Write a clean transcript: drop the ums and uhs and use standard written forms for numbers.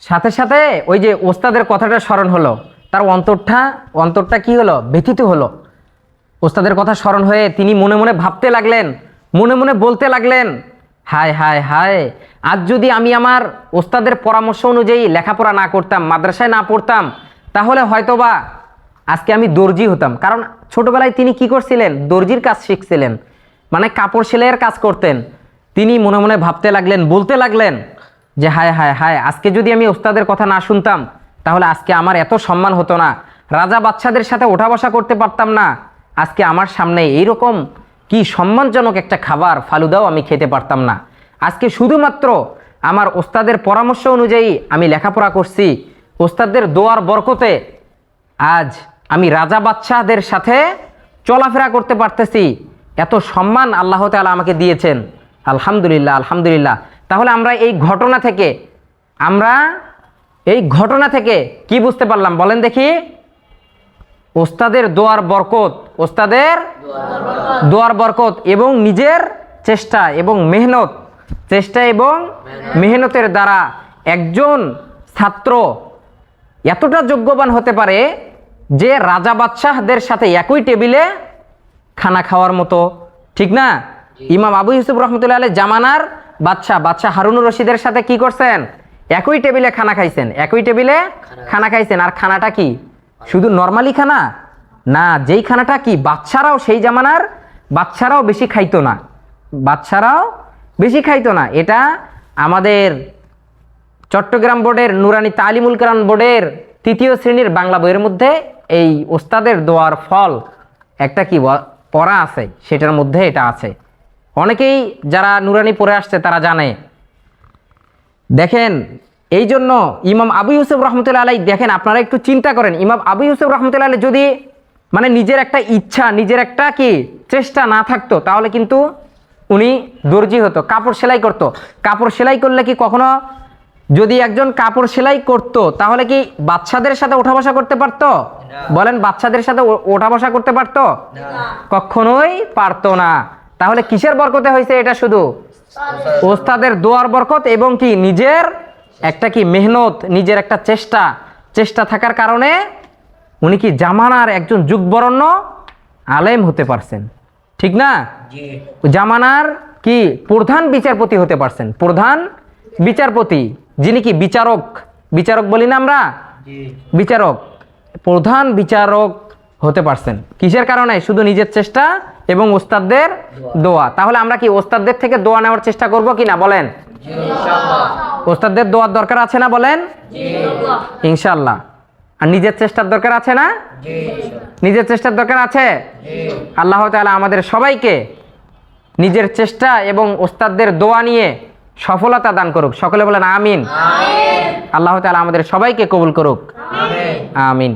সাথে সাথে ওই যে ওস্তাদের কথাটা স্মরণ হলো, তার অন্তরটা কি হলো, ব্যথিত হলো। ওস্তাদের কথা স্মরণ হয়ে তিনি মনে মনে ভাবতে লাগলেন, মনে মনে বলতে লাগলেন, হায় হায় হায়, আজ যদি আমি আমার ওস্তাদের পরামর্শ অনুযায়ী লেখাপড়া না করতাম, মাদ্রাসায় না পড়তাম, তাহলে হয়তোবা আজকে আমি দর্জি হতাম। কারণ ছোটবেলায় তিনি কি করছিলেন, দর্জির কাজ শিখছিলেন, মানে কাপড় সেলাইয়ের কাজ করতেন। তিনি মনে মনে ভাবতে লাগলেন, বলতে লাগলেন যে হায় হায় হায়, আজকে যদি আমি ওস্তাদের কথা না শুনতাম, তাহলে আজকে আমার এত সম্মান হতো না, রাজা বাদশাদের সাথে ওঠা বসা করতে পারতাম না, আজকে আমার সামনে এইরকম কি সম্মানজনক একটা খাবার ফালুদাও আমি খেতে পারতাম না। আজকে শুধুমাত্র আমার ওস্তাদের পরামর্শ অনুযায়ী আমি লেখাপড়া করছি, ওস্তাদের দোয়ার বরকতে আজ আমি রাজা বাদশাহদের সাথে চলাফেরা করতে পারতেছি। এত সম্মান আল্লাহ তাআলা আমাকে দিয়েছেন, আলহামদুলিল্লাহ আলহামদুলিল্লাহ। তাহলে আমরা এই ঘটনা থেকে কি বুঝতে পারলাম বলেন দেখি? ওস্তাদের দোয়ার বরকত, ওস্তাদের দোয়ার বরকত এবং নিজের চেষ্টা এবং মেহনতের দ্বারা একজন ছাত্র এতটা যোগ্যবান হতে পারে যে রাজা বাদশাহদের সাথে একই টেবিলে খানা খাওয়ার মতো, ঠিক না? ইমাম আবু ইউসুফ রহমতুল্লাহ আলাইহি জামানার বাদশাহ হারুনুর রশিদের সাথে কি করছেন? একই টেবিলে খানা খাইছেন, একই টেবিলে খানা খাইছেন। আর খানাটা কি শুধু নর্মালি খানা না, যেই খানাটা কি বাদশারাও, সেই জামানার বাদশারাও বেশি খাইতো না। এটা আমাদের চট্টগ্রাম বোর্ডের নুরানি তালিমুল কোরআন বোর্ডের 3য় শ্রেণীর বাংলা বইয়ের মধ্যে এই ওস্তাদের দোয়ার ফল একটা কি পড়া আছে, সেটার মধ্যে এটা আছে। অনেকেই যারা নুরানি পড়ে আসছে তারা জানে। দেখেন, এই জন্য ইমাম আবু ইউসুফ রহমতুল্লাহ আলাইহি, দেখেন আপনারা একটু চিন্তা করেন, ইমাম আবু ইউসুফ রহমতুল্লাহ আলাইহি যদি মানে নিজের একটা ইচ্ছা, নিজের একটা কি চেষ্টা না থাকতো, তাহলে কিন্তু উনি দর্জি হতো, কাপড় সেলাই করতো। কাপড় সেলাই করলে কি কখনো, যদি একজন কাপড় সেলাই করতো, তাহলে কি বাদশাদের সাথে ওঠা বসা করতে পারতো? বলেন, বাদশাদের সাথে ওঠা বসা করতে পারতো? কখনোই পারতো না। তাহলে কিসের বরকতে হয়েছে এটা? শুধু ওস্তাদের দোয়ার বরকত এবং কি নিজের একটা কি মেহনত, নিজের একটা চেষ্টা থাকার কারণে উনি কি জামানার একজন যুগবরণ্য আলেম হতে পারছেন, ঠিক না? জামানার কি প্রধান বিচারপতি হতে পারছেন, প্রধান বিচারপতি, যিনি কি বিচারক বলি না আমরা, প্রধান বিচারক হতে পারছেন। কিসের কারণে? শুধু নিজের চেষ্টা এবং ওস্তাদদের দোয়া। তাহলে আমরা কি ওস্তাদদের থেকে দোয়া নেওয়ার চেষ্টা করব কি না বলেন? ওস্তাদদের দোয়ার দরকার আছে না বলেন? ইনশাআল্লাহ। আর নিজের চেষ্টার দরকার আছে না? নিজের চেষ্টার দরকার আছে। আল্লাহ তাআলা আমাদের সবাইকে নিজের চেষ্টা এবং ওস্তাদদের দোয়া নিয়ে সফলতা দান করুক। সকলে বলেন আমিন। আল্লাহ তাআলা আমাদের সবাইকে কবুল করুক, আমিন।